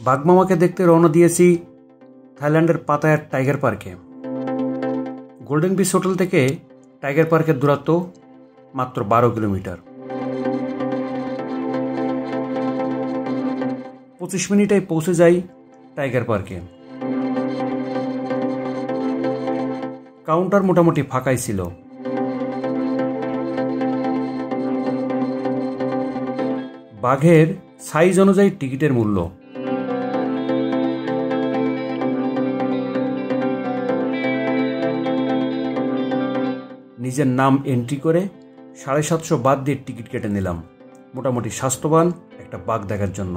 বাঘমামাকে দেখতে রওনা দিয়েছি থাইল্যান্ডের পাতায়ার টাইগার পার্কে। গোল্ডেন বিচ হোটেল থেকে টাইগার পার্কের দূরত্ব মাত্র 12 কিলোমিটার। 25 মিনিটে পৌঁছে যাই টাইগার পার্কে। কাউন্টার মোটামুটি ফাঁকাই ছিল। বাঘের সাইজ অনুযায়ী টিকিটের মূল্য। নিজের নাম এন্ট্রি করে 750 বাদ দিয়ে টিকিট কেটে নিলাম, মোটামুটি স্বাস্থ্যবান একটা বাঘ দেখার জন্য।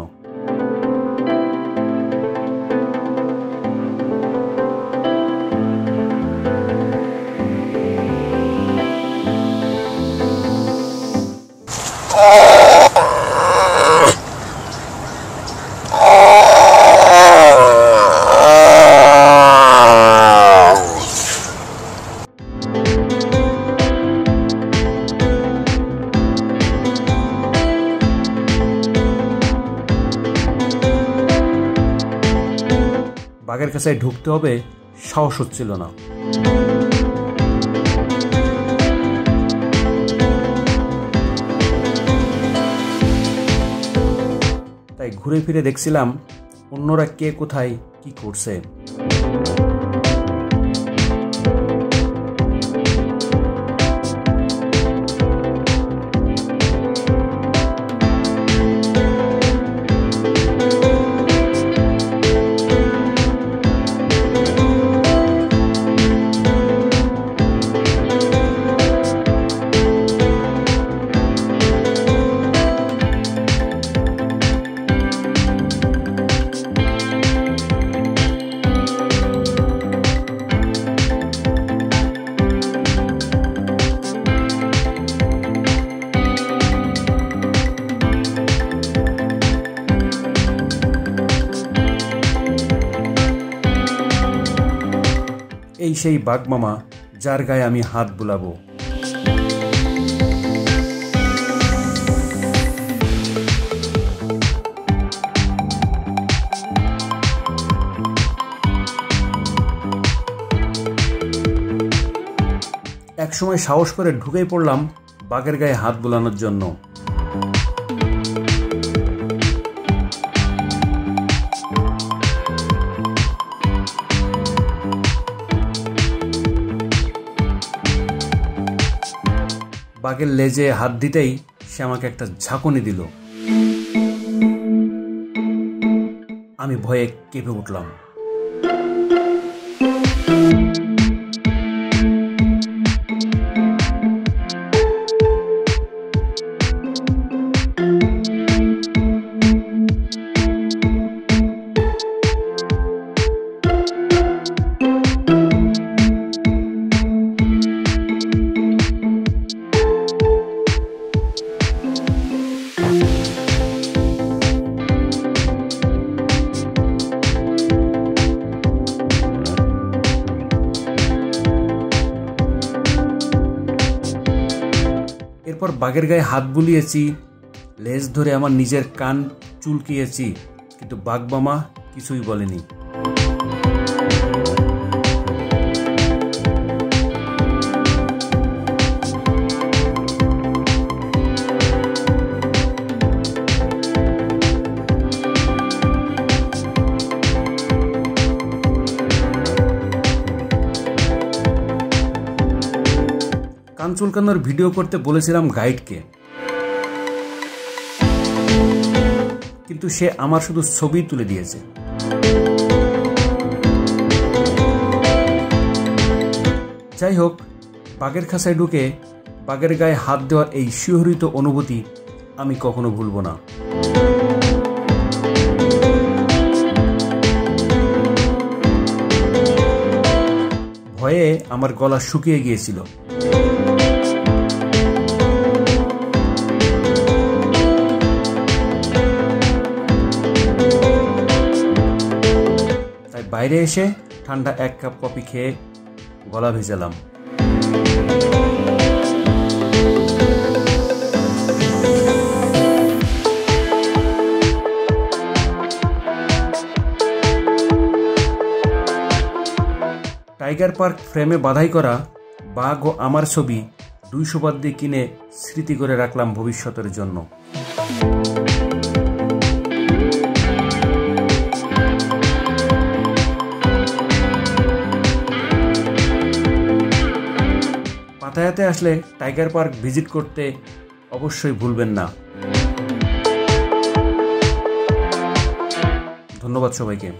বাঘের কাছে ঢুকতে হবে, সাহস হচ্ছিল না। তাই ঘুরে ফিরে দেখছিলাম অন্যরা কে কোথায় কি করছে। এই সেই বাঘমামা যার গায়ে আমি হাত বুলাবো। একসময় সাহস করে ঢুকেই পড়লাম বাঘের গায়ে হাত বুলানোর জন্য। বাঘের লেজে হাত দিতেই সে আমাকে একটা ঝাঁকুনি দিল। আমি ভয়ে কেঁপে উঠলাম। এরপর বাঘের গায়ে হাত বুলিয়েছি, লেজ ধরে আমার নিজের কান চুলকিয়েছি, কিন্তু বাঘমামা কিছুই বলেনি। কান চুলকানোর ভিডিও করতে বলেছিলাম গাইডকে, কিন্তু সে আমার শুধু ছবি তুলে দিয়েছে। যাই হোক, বাঘের খাঁচায় ঢুকে বাঘের গায়ে হাত দেওয়ার এই শিহরিত অনুভূতি আমি কখনো ভুলব না। ভয়ে আমার গলা শুকিয়ে গিয়েছিল। বাইরে এসে ঠান্ডা 1 কাপ কফি খেয়ে গলা ভেজালাম। টাইগার পার্ক ফ্রেমে বাধাই করা বাঘ ও আমার ছবি 200 বাদ দিয়ে কিনে স্মৃতি করে রাখলাম ভবিষ্যতের জন্য। পাতায়াতে আসলে টাইগার পার্ক ভিজিট করতে অবশ্যই ভুলবেন না। ধন্যবাদ সবাইকে।